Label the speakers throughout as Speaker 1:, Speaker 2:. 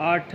Speaker 1: 8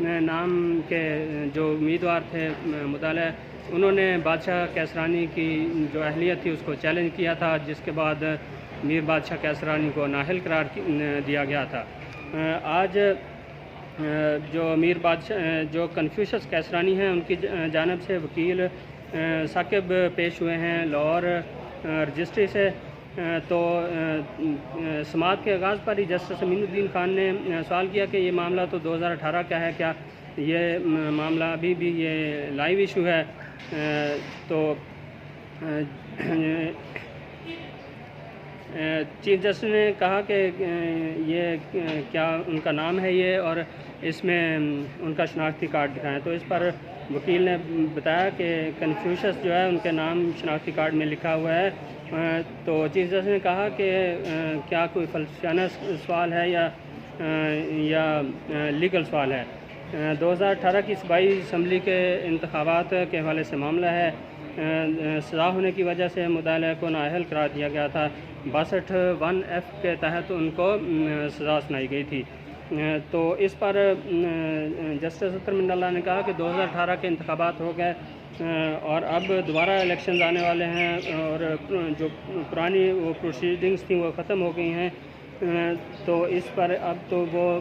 Speaker 1: نام کے جو امیدوار تھے مطالعہ، انہوں نے بادشاہ کیسرانی کی جو اہلیت تھی اس کو چیلنج کیا تھا، جس کے بعد میر بادشاہ کیسرانی کو نااہل قرار دیا گیا تھا۔ آج جو میر بادشاہ جو کنفیوشس کیسرانی ہیں، ان کی جانب سے وکیل ثاقب پیش ہوئے ہیں لاہور رجسٹری سے۔ تو سماعت کے آغاز پر ہی جسٹس امین الدین خان نے سوال کیا کہ یہ معاملہ تو 2018 کا ہے، کیا یہ معاملہ ابھی بھی یہ لائیو ایشو ہے؟ تو چیف جسٹس نے کہا کہ یہ کیا ان کا نام ہے یہ، اور اس میں ان کا شناختی کارڈ دکھائیں۔ تو اس پر وکیل نے بتایا کہ کنفیوشس جو ہے ان کے نام شناختی کارڈ میں لکھا ہوا ہے۔ تو چیف جسٹس نے کہا کہ کیا کوئی فلسفیانہ سوال ہے یا لیگل سوال ہے؟ 2018 کی صوبائی اسمبلی کے انتخابات کے حوالے سے معاملہ ہے۔ سزا ہونے کی وجہ سے مدعی کو نااہل قرار دیا گیا تھا۔ 62(1)(f) کے تحت ان کو سزا سنائی گئی تھی۔ تو اس پر جسٹس اطہر من اللہ نے کہا کہ 2018 کے انتخابات ہو گئے اور اب دوبارہ الیکشنز آنے والے ہیں، اور جو پرانی وہ پروسیڈنگز تھیں وہ ختم ہو گئی ہیں۔ تو اس پر اب تو وہ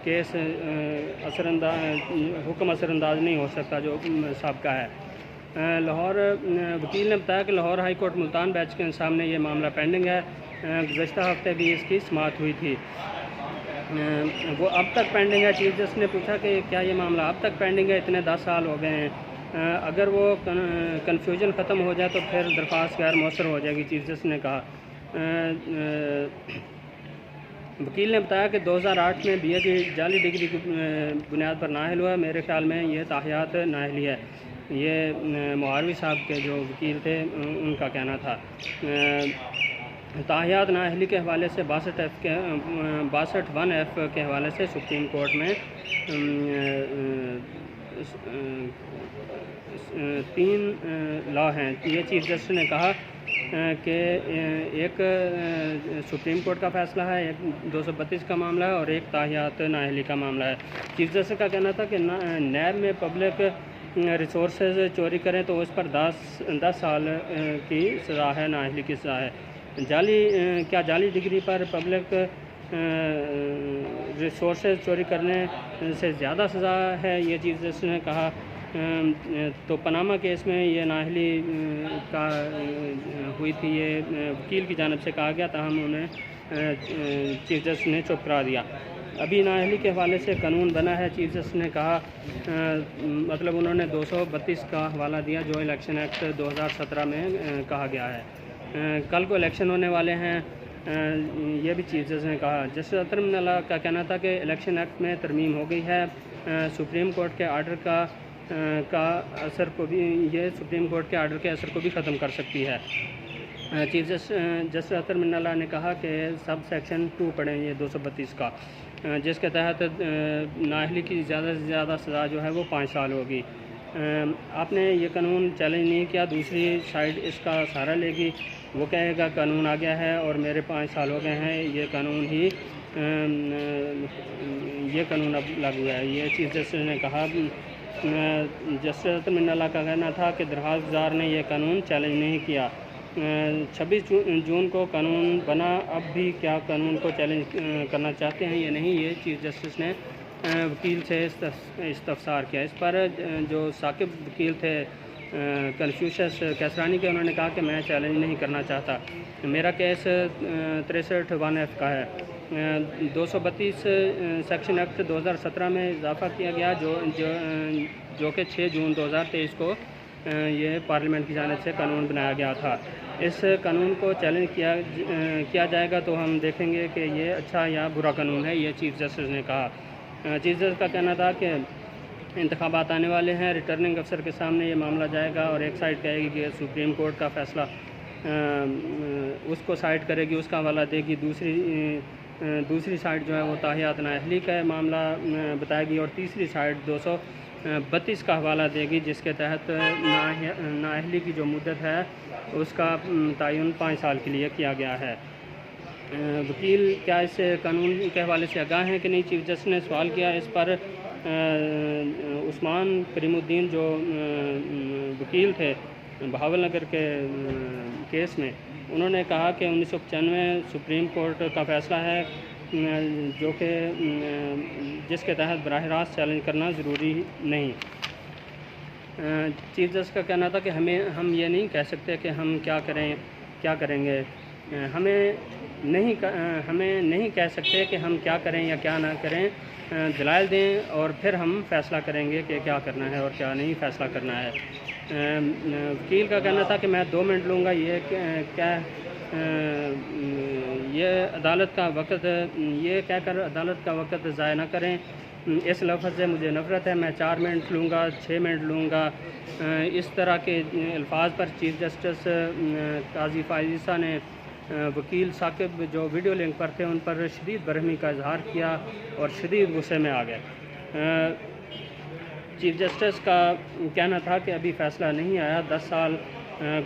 Speaker 1: کیس حکم اثر انداز نہیں ہو سکتا جو سابقہ ہے۔ لاہور وکیل نے بتایا کہ لاہور ہائی کورٹ ملتان بیچ کے سامنے یہ معاملہ پینڈنگ ہے۔ گزشتہ ہفتے بھی اس کی سماعت ہوئی تھی، وہ اب تک پینڈنگ ہے۔ چیف جسٹس نے پوچھا کہ کیا یہ معاملہ اب تک پینڈنگ ہے؟ اتنے 10 سال ہو گئے ہیں، اگر وہ کنفیوژن ختم ہو جائے تو پھر درخواست غیر مؤثر ہو جائے گی، چیف جسٹس نے کہا۔ وکیل نے بتایا کہ 2008 میں BA کی جعلی ڈگری کی بنیاد پر نااہل ہوا۔ میرے خیال میں یہ تاحیات نااہلی ہے، یہ معاروی صاحب کے جو وکیل تھے ان کا کہنا تھا۔ تاحیات نااہلی کے حوالے سے 62(1)(f) کے حوالے سے سپریم کورٹ میں 3 لا ہیں۔ یہ چیف جسٹس نے کہا کہ ایک سپریم کورٹ کا فیصلہ ہے، ایک 232 کا معاملہ ہے، اور ایک تاحیات نااہلی کا معاملہ ہے۔ چیف جسٹس کا کہنا تھا کہ نیب میں پبلک ریسورسز چوری کریں تو اس پر 10 سال کی سزا ہے، نااہلی کی سزا ہے۔ جعلی ڈگری پر پبلک ریسورسز چوری کرنے سے زیادہ سزا ہے، یہ چیف جسٹس نے کہا۔ تو پاناما کیس میں یہ نااہلی کا ہوئی تھی، یہ وکیل کی جانب سے کہا گیا، تاہم انہیں چیف جسٹس نے چپ کرا دیا۔ ابھی نااہلی کے حوالے سے قانون بنا ہے، چیف جسٹس نے کہا، مطلب انہوں نے 232 کا حوالہ دیا جو الیکشن ایکٹ 2017 میں کہا گیا ہے۔ کل کو الیکشن ہونے والے ہیں، یہ بھی چیف جسٹس نے کہا۔ جسٹس اطہر من اللہ کا کہنا تھا کہ الیکشن ایکٹ میں ترمیم ہو گئی ہے، سپریم کورٹ کے آرڈر کا اثر کو بھی، یہ سپریم کورٹ کے آرڈر کے اثر کو بھی ختم کر سکتی ہے۔ چیف جسٹس اطہر من اللہ نے کہا کہ سب سیکشن 2 پڑھیں، یہ 232 کا، جس کے تحت نااہلی کی زیادہ سے زیادہ سزا جو ہے وہ 5 سال ہوگی۔ آپ نے یہ قانون چیلنج نہیں کیا، دوسری سائڈ اس کا سہارا لے گی، وہ کہے گا قانون آ گیا ہے اور میرے 5 سال ہو گئے ہیں، یہ قانون اب لاگو ہے، یہ چیف جسٹس نے کہا۔ جسٹس اطہر من اللہ کا کہنا تھا کہ درخواست گزار نے یہ قانون چیلنج نہیں کیا۔ 26 جون کو قانون بنا، اب بھی کیا قانون کو چیلنج کرنا چاہتے ہیں؟ یہ نہیں، یہ چیف جسٹس نے وکیل سے استفسار کیا۔ اس پر جو ثاقب وکیل تھے کنفیوشس کیسرانی کے، انہوں نے کہا کہ میں چیلنج نہیں کرنا چاہتا، میرا کیس 63(1)(f) کا ہے۔ 232 سیکشن ایکٹ 2017 میں اضافہ کیا گیا جو کہ 6 جون 2023 کو یہ پارلیمنٹ کی جانب سے قانون بنایا گیا تھا۔ اس قانون کو چیلنج کیا جائے گا تو ہم دیکھیں گے کہ یہ اچھا یا برا قانون ہے، یہ چیف جسٹس نے کہا۔ چیف جسٹس کا کہنا تھا کہ انتخابات آنے والے ہیں، ریٹرننگ افسر کے سامنے یہ معاملہ جائے گا اور ایک سائڈ کہے گی کہ سپریم کورٹ کا فیصلہ اس کو سائڈ کرے گی، اس کا حوالہ دے گی، دوسری سائڈ جو ہے وہ تاحیات نااہلی کا معاملہ بتائے گی، اور تیسری سائڈ 232 کا حوالہ دے گی، جس کے تحت نااہلی کی جو مدت ہے اس کا تعین 5 سال کے لیے کیا گیا ہے۔ وکیل کیا اس قانون کے حوالے سے آگاہ ہیں کہ نہیں، چیف جسٹس نے سوال کیا۔ اس پر عثمان کریم الدین جو وکیل تھے بہاول نگر کے کیس میں، انہوں نے کہا کہ 1995 سپریم کورٹ کا فیصلہ ہے جو کہ جس کے تحت براہ راست چیلنج کرنا ضروری نہیں۔ چیف جسٹس کا کہنا تھا کہ ہم یہ نہیں کہہ سکتے کہ ہم کیا کریں گے، ہمیں نہیں کہہ سکتے کہ ہم کیا کریں یا کیا نہ کریں، دلائل دیں اور پھر ہم فیصلہ کریں گے کہ کیا کرنا ہے اور کیا نہیں فیصلہ کرنا ہے۔ وکیل کا کہنا تھا کہ میں 2 منٹ لوں گا، یہ عدالت کا وقت یہ کہہ کر عدالت کا وقت ضائع نہ کریں، اس لفظ سے مجھے نفرت ہے، میں 4 منٹ لوں گا، 6 منٹ لوں گا۔ اس طرح کے الفاظ پر چیف جسٹس قاضی فائز عیسیٰ نے وکیل ثاقب جو ویڈیو لنک پر تھے ان پر شدید برہمی کا اظہار کیا اور شدید غصے میں آ گئے۔ چیف جسٹس کا کہنا تھا کہ ابھی فیصلہ نہیں آیا، 10 سال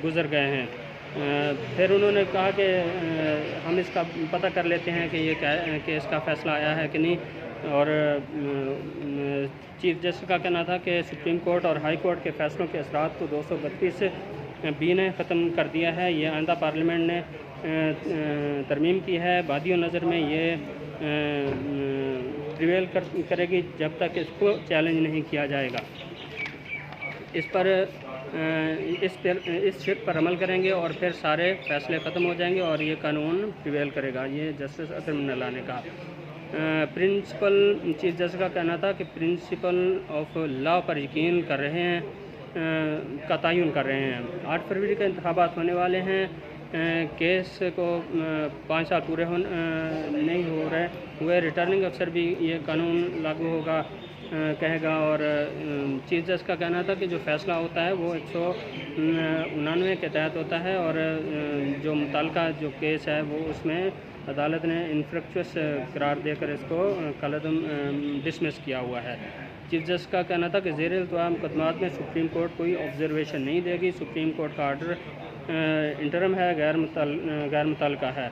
Speaker 1: گزر گئے ہیں۔ پھر انہوں نے کہا کہ ہم اس کا پتہ کر لیتے ہیں کہ اس کا فیصلہ آیا ہے کہ نہیں، اور چیف جسٹس کا کہنا تھا کہ سپریم کورٹ اور ہائی کورٹ کے فیصلوں کے اثرات کو 232 نے ختم کر دیا ہے، یہ آئندہ پارلیمنٹ نے ترمیم کی ہے، بادی و نظر میں یہ پریویل کرے گی جب تک اس کو چیلنج نہیں کیا جائے گا۔ اس شرط پر عمل کریں گے اور پھر سارے فیصلے ختم ہو جائیں گے اور یہ قانون پریویل کرے گا، یہ جسٹس اطہر من اللہ نے کہا۔ چیف جسٹس کا کہنا تھا کہ پرنسپل آف لا پر یقین کر رہے ہیں کا تعین کر رہے ہیں۔ 8 فروری کے انتخابات ہونے والے ہیں، کیس کو 5 سال پورے نہیں ہوئے، ریٹرننگ افسر بھی یہ قانون لاگو ہوگا کہے گا، اور چیف جسٹس کا کہنا تھا کہ جو فیصلہ ہوتا ہے وہ 199 کے تحت ہوتا ہے، اور جو متعلقہ جو کیس ہے وہ اس میں عدالت نے انفریکچوس قرار دے کر اس کو کالعدم ڈسمس کیا ہوا ہے۔ چیف جسٹس کا کہنا تھا کہ زیر التوا مقدمات میں سپریم کورٹ کوئی آبزرویشن نہیں دے گی، سپریم کورٹ کا آرڈر انٹرم ہے، غیر متعلقہ ہے۔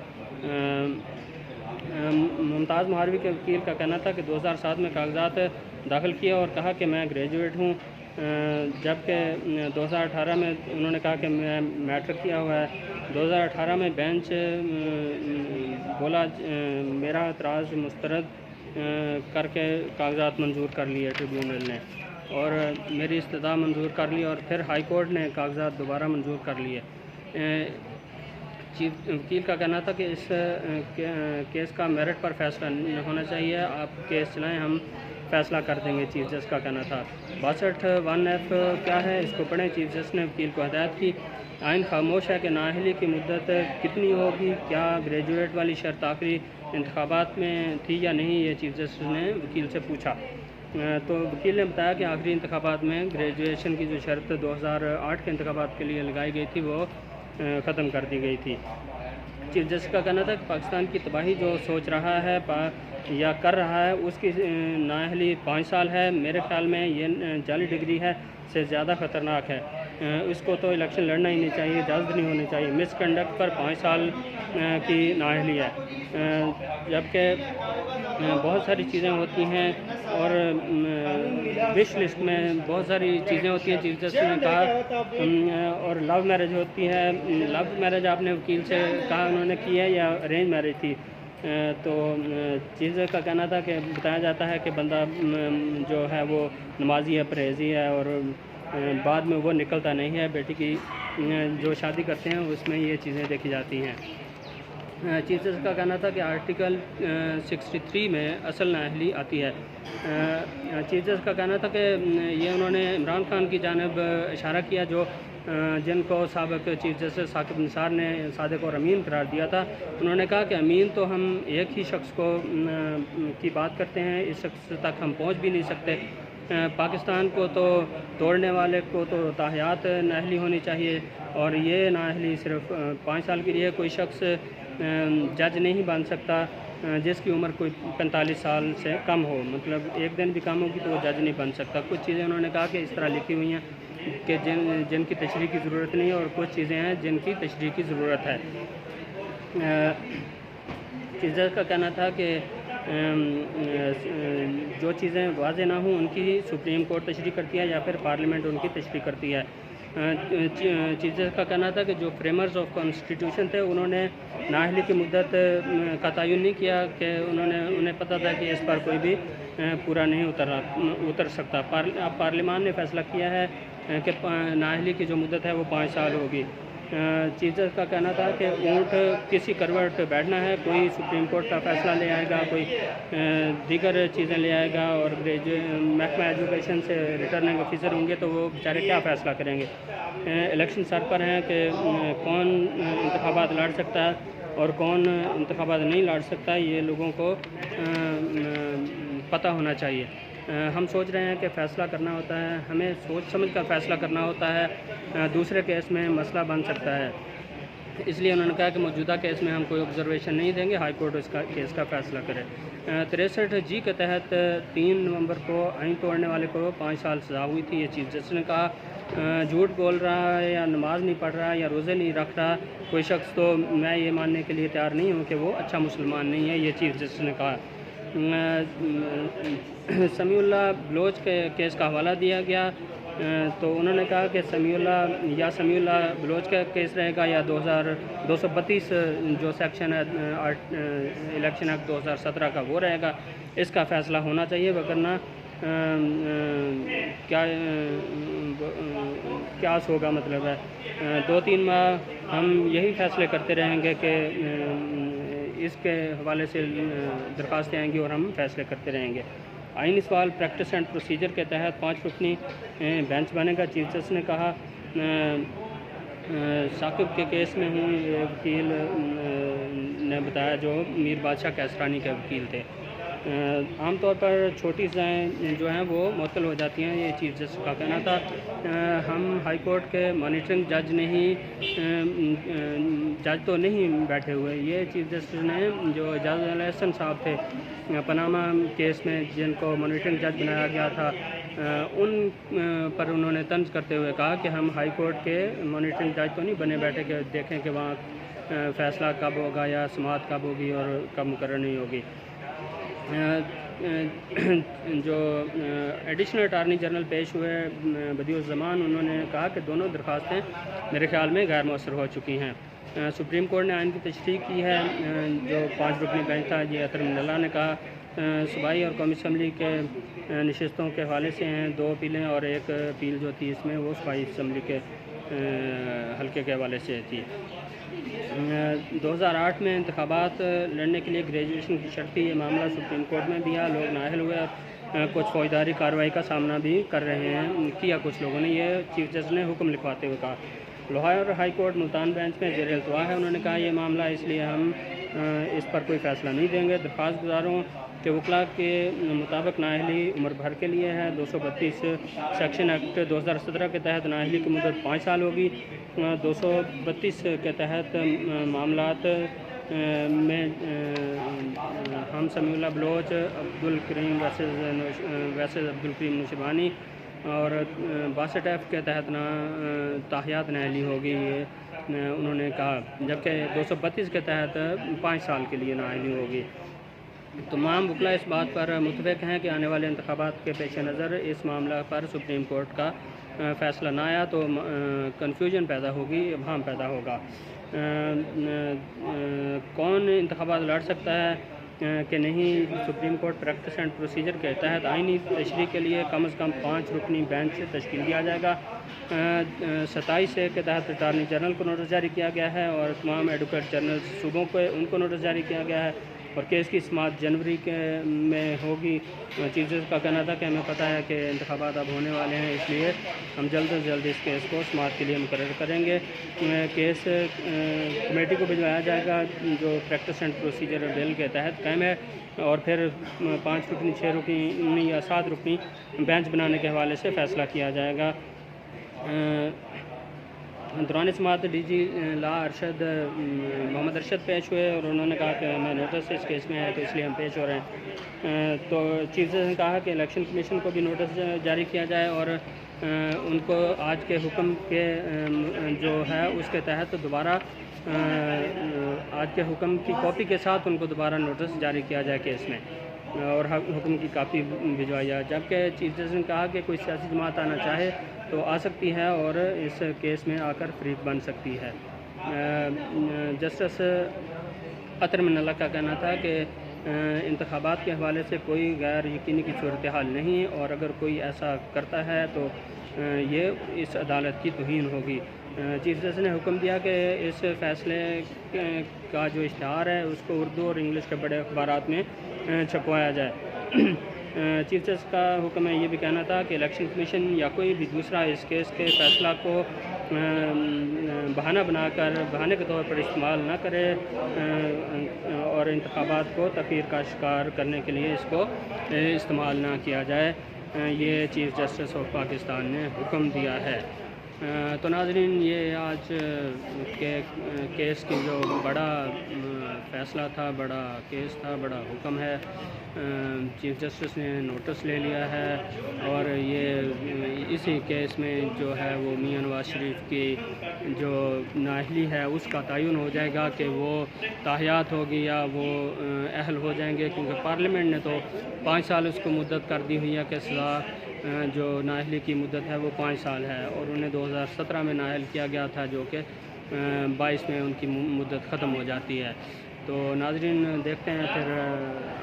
Speaker 1: ممتاز مہاروی کے وکیل کا کہنا تھا کہ 2007 میں کاغذات داخل کیے اور کہا کہ میں گریجویٹ ہوں، جبکہ 2018 میں انہوں نے کہا کہ میں میٹرک کیا ہوا ہے۔ 2018 میں بینچ بولا میرا اعتراض مسترد کر کے کاغذات منظور کر لیے ٹریبیونل نے، اور میری استدعا منظور کر لی، اور پھر ہائی کورٹ نے کاغذات دوبارہ منظور کر لیے۔ چیف وکیل کا کہنا تھا کہ اس کیس کا میرٹ پر فیصلہ ہونا چاہیے، آپ کیس چلائیں، ہم فیصلہ کر دیں گے، چیف جسٹس کا کہنا تھا۔ 62(1)(f) کیا ہے اس کو پڑھیں۔ چیف جسٹس نے وکیل کو ہدایت کی، آئین خاموش ہے کہ نااہلی کی مدت کتنی ہوگی، کیا گریجویٹ والی شرط آخری انتخابات میں تھی یا نہیں، یہ چیف جسٹس نے وکیل سے پوچھا۔ تو وکیل نے بتایا کہ آخری انتخابات میں گریجویشن کی جو شرط 2008 کے انتخابات کے لیے لگائی گئی تھی وہ ختم کر دی گئی تھی۔ چیف جسٹس کا کہنا تھا کہ پاکستان کی تباہی جو سوچ رہا ہے یا کر رہا ہے اس کی نااہلی 5 سال ہے، میرے خیال میں یہ جعلی ڈگری ہے سے زیادہ خطرناک ہے، اس کو تو الیکشن لڑنا ہی نہیں چاہیے، اجازت نہیں ہونی چاہیے۔ مس کنڈکٹ پر 5 سال کی نااہلی ہے، جبکہ بہت ساری چیزیں ہوتی ہیں اور وش لسٹ میں بہت ساری چیزیں ہوتی ہیں، چیف جسٹس نے کہا، اور لو میرج ہوتی ہے۔ لو میرج آپ نے وکیل سے کہا انہوں نے کی ہے یا ارینج میرج تھی؟ تو چیف جسٹس کا کہنا تھا کہ بتایا جاتا ہے کہ بندہ جو ہے وہ نمازی ہے، پرہیزی ہے، اور بعد میں وہ نکلتا نہیں ہے، بیٹی کی جو شادی کرتے ہیں اس میں یہ چیزیں دیکھی جاتی ہیں۔ چیف جسٹس کا کہنا تھا کہ آرٹیکل 63 میں اصل نااہلی آتی ہے۔ چیف جسٹس کا کہنا تھا کہ یہ انہوں نے عمران خان کی جانب اشارہ کیا جن کو سابق چیف جسٹس ثاقب نثار نے صادق اور امین قرار دیا تھا۔ انہوں نے کہا کہ امین تو ہم ایک ہی شخص کی بات کرتے ہیں، اس شخص تک ہم پہنچ بھی نہیں سکتے۔ پاکستان کو تو توڑنے والے کو تو تاحیات نااہلی ہونی چاہیے، اور یہ نااہلی صرف 5 سال کے لیے، کوئی شخص جج نہیں بن سکتا جس کی عمر کوئی 45 سال سے کم ہو، مطلب ایک دن بھی کم ہوگی تو وہ جج نہیں بن سکتا۔ کچھ چیزیں انہوں نے کہا کہ اس طرح لکھی ہوئی ہیں کہ جن کی تشریح کی ضرورت نہیں ہے، اور کچھ چیزیں ہیں جن کی تشریح کی ضرورت ہے۔ چیف جسٹس کا کہنا تھا کہ جو چیزیں واضح نہ ہوں ان کی سپریم کورٹ تشریح کرتی ہے یا پھر پارلیمنٹ ان کی تشریح کرتی ہے۔ چیف جسٹس کا کہنا تھا کہ جو فریمرز آف کانسٹیٹیوشن تھے انہوں نے نااہلی کی مدت کا تعین نہیں کیا کہ انہیں پتہ تھا کہ اس پر کوئی بھی پورا نہیں اتر سکتا۔ اب پارلیمان نے فیصلہ کیا ہے کہ نااہلی کی جو مدت ہے وہ 5 سال ہوگی۔ چیف جسٹس کا کہنا تھا کہ اونٹ کسی کروٹ بیٹھنا ہے، کوئی سپریم کورٹ کا فیصلہ لے آئے گا، کوئی دیگر چیزیں لے آئے گا، اور محکمہ ایجوکیشن سے ریٹرننگ آفیسر ہوں گے تو وہ بیچارے کیا فیصلہ کریں گے۔ الیکشن سر پر ہیں کہ کون انتخابات لڑ سکتا ہے اور کون انتخابات نہیں لڑ سکتا، یہ لوگوں کو پتہ ہونا چاہیے۔ ہم سوچ رہے ہیں کہ فیصلہ کرنا ہوتا ہے، ہمیں سوچ سمجھ کر فیصلہ کرنا ہوتا ہے، دوسرے کیس میں مسئلہ بن سکتا ہے، اس لیے انہوں نے کہا کہ موجودہ کیس میں ہم کوئی آبزرویشن نہیں دیں گے، ہائی کورٹ اس کا کیس کا فیصلہ کرے۔ 63G کے تحت 3 نومبر کو آئین توڑنے والے کو 5 سال سزا ہوئی تھی۔ یہ چیف جسٹس نے کہا جھوٹ بول رہا ہے یا نماز نہیں پڑھ رہا یا روزے نہیں رکھ رہا کوئی شخص تو میں یہ ماننے کے لیے تیار نہیں ہوں کہ وہ اچھا مسلمان نہیں ہے، یہ چیف جسٹس نے کہا۔ سمیع اللہ بلوچ کے کیس کا حوالہ دیا گیا تو انہوں نے کہا کہ سمیع اللہ بلوچ کا کیس رہے گا یا 232 جو سیکشن ہے الیکشن ایکٹ 2017 کا وہ رہے گا، اس کا فیصلہ ہونا چاہیے، وگرنہ کیا ہوگا مطلب ہے 2-3 ماہ ہم یہی فیصلے کرتے رہیں گے کہ اس کے حوالے سے درخواستیں آئیں گی اور ہم فیصلے کرتے رہیں گے۔ آئینی سوال پریکٹس اینڈ پروسیجر کے تحت 5 رکنی بینچ بنے گا۔ چیف جسٹس نے کہا ثاقب کے کیس میں ہوں، یہ وکیل نے بتایا جو میر بادشاہ کیسرانی کے وکیل تھے۔ عام طور پر چھوٹی سزائیں جو ہیں وہ معطل ہو جاتی ہیں، یہ چیف جسٹس کا کہنا تھا۔ ہم ہائی کورٹ کے مانیٹرنگ جج تو نہیں بیٹھے ہوئے، یہ چیف جسٹس نے جو اعجاز احسن صاحب تھے پاناما کیس میں جن کو مانیٹرنگ جج بنایا گیا تھا، ان پر انہوں نے طنز کرتے ہوئے کہا کہ ہم ہائی کورٹ کے مانیٹرنگ جج تو نہیں بنے بیٹھے کہ دیکھیں کہ وہاں فیصلہ کب ہوگا یا سماعت کب ہوگی اور کب مقرر نہیں ہوگی۔ جو ایڈیشنل اٹارنی جنرل پیش ہوئے بدیع الزمان، انہوں نے کہا کہ دونوں درخواستیں میرے خیال میں غیر مؤثر ہو چکی ہیں۔ سپریم کورٹ نے آئین کی تشریح کی ہے، جو 5 رکنی بینچ تھا، یہ اطہر من اللہ نے کہا صوبائی اور قومی اسمبلی کے نشستوں کے حوالے سے ہیں، 2 اپیلیں اور 1 اپیل جو تھی اس میں وہ صوبائی اسمبلی کے حلقے کے حوالے سے تھی۔ 2008 میں انتخابات لڑنے کے لیے گریجویشن کی شرط تھی، یہ معاملہ سپریم کورٹ میں بھی ہے، لوگ نااہل ہوئے اور کچھ فوجداری کارروائی کا سامنا بھی کر رہے ہیں، کیا کچھ لوگوں نے، یہ چیف جسٹس نے حکم لکھواتے ہوئے کہا۔ Lahore high court Multan bench میں زیر التوا ہے، انہوں نے کہا یہ معاملہ اس لیے ہم اس پر کوئی فیصلہ نہیں دیں گے۔ درخواست گزاروں کے وکلاء کے مطابق نااہلی عمر بھر کے لیے ہے، 232 سیکشن ایکٹ 2017 کے تحت نااہلی کی مدت 5 سال ہوگی۔ 232 کے تحت معاملات میں ہم سمیع اللہ بلوچ عبدالکریم ویسز عبدالکریم نوشیبانی اور 62F کے تحت تاحیات نااہلی ہوگی، یہ انہوں نے کہا، جبکہ 232 کے تحت 5 سال کے لیے نااہلی ہوگی۔ تمام وکلاء اس بات پر متفق ہیں کہ آنے والے انتخابات کے پیش نظر اس معاملہ پر سپریم کورٹ کا فیصلہ نہ آیا تو کنفیوژن پیدا ہوگی، ابہام پیدا ہوگا۔ کون انتخابات لڑ سکتا ہے کہ نہیں، supreme court practice and procedure کے تحت آئینی تشریح کے لیے کم از کم 5 رکنی بینچ تشکیل دیا جائے گا۔ 27 کے تحت اٹارنی جنرل کو نوٹس جاری کیا گیا ہے اور تمام ایڈوکیٹ جنرل صوبوں کو ان کو نوٹس جاری کیا گیا ہے اور کیس کی سماعت جنوری میں ہوگی۔ چیف جسٹس کا کہنا تھا کہ ہمیں پتہ ہے کہ انتخابات اب ہونے والے ہیں، اس لیے ہم جلد از جلد اس کیس کو سماعت کے لیے مقرر کریں گے۔ کیس کمیٹی کو بھجوایا جائے گا جو پریکٹس اینڈ پروسیجر بل کے تحت قائم ہے، اور پھر 5 رکنی 6 رکنی یا 7 رکنی بینچ بنانے کے حوالے سے فیصلہ کیا جائے گا۔ دوران سماعت ڈی جی لا محمد ارشد پیش ہوئے اور انہوں نے کہا کہ ہمیں نوٹس اس کیس میں ہے تو اس لیے ہم پیش ہو رہے ہیں۔ تو چیف جسٹس نے کہا کہ الیکشن کمیشن کو بھی نوٹس جاری کیا جائے اور ان کو آج کے حکم کے جو ہے اس کے تحت دوبارہ آج کے حکم کی کاپی کے ساتھ ان کو دوبارہ نوٹس جاری کیا جائے کیس میں اور حکم کی کاپی بھجوائی جائے، جبکہ چیف جسٹس نے کہا کہ کوئی سیاسی جماعت آنا چاہے تو آ سکتی ہے اور اس کیس میں آ کر فریق بن سکتی ہے۔ جسٹس اطہر من اللہ کا کہنا تھا کہ انتخابات کے حوالے سے کوئی غیر یقینی کی صورتحال نہیں، اور اگر کوئی ایسا کرتا ہے تو یہ اس عدالت کی توہین ہوگی۔ چیف جسٹس نے حکم دیا کہ اس فیصلے کا جو اشتہار ہے اس کو اردو اور انگلش کے بڑے اخبارات میں چھپوایا جائے۔ چیف جسٹس کا حکم ہے یہ بھی کہنا تھا کہ الیکشن کمیشن یا کوئی بھی دوسرا اس کیس کے فیصلہ کو بہانے کے طور پر استعمال نہ کرے اور انتخابات کو تاخیر کا شکار کرنے کے لیے اس کو استعمال نہ کیا جائے، یہ چیف جسٹس آف پاکستان نے حکم دیا ہے۔ تو ناظرین، یہ آج کے کیس کی جو بڑا فیصلہ تھا، بڑا کیس تھا، بڑا حکم ہے، چیف جسٹس نے نوٹس لے لیا ہے اور یہ اسی کیس میں جو ہے وہ میاں نواز شریف کی جو نااہلی ہے اس کا تعین ہو جائے گا کہ وہ تاحیات ہوگی یا وہ اہل ہو جائیں گے، کیونکہ پارلیمنٹ نے تو 5 سال اس کو مدت کر دی ہوئی ہے کہ سزا جو نااہلی کی مدت ہے وہ 5 سال ہے، اور انہیں 2017 میں نااہل کیا گیا تھا جو کہ 22 میں ان کی مدت ختم ہو جاتی ہے۔ تو ناظرین، دیکھتے ہیں پھر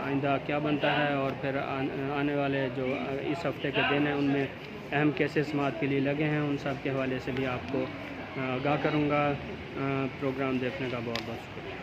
Speaker 1: آئندہ کیا بنتا ہے، اور پھر آنے والے جو اس ہفتے کے دن ہیں ان میں اہم کیسز سماعت کے لیے لگے ہیں، ان سب کے حوالے سے بھی آپ کو آگاہ کروں گا۔ پروگرام دیکھنے کا بہت بہت شکریہ۔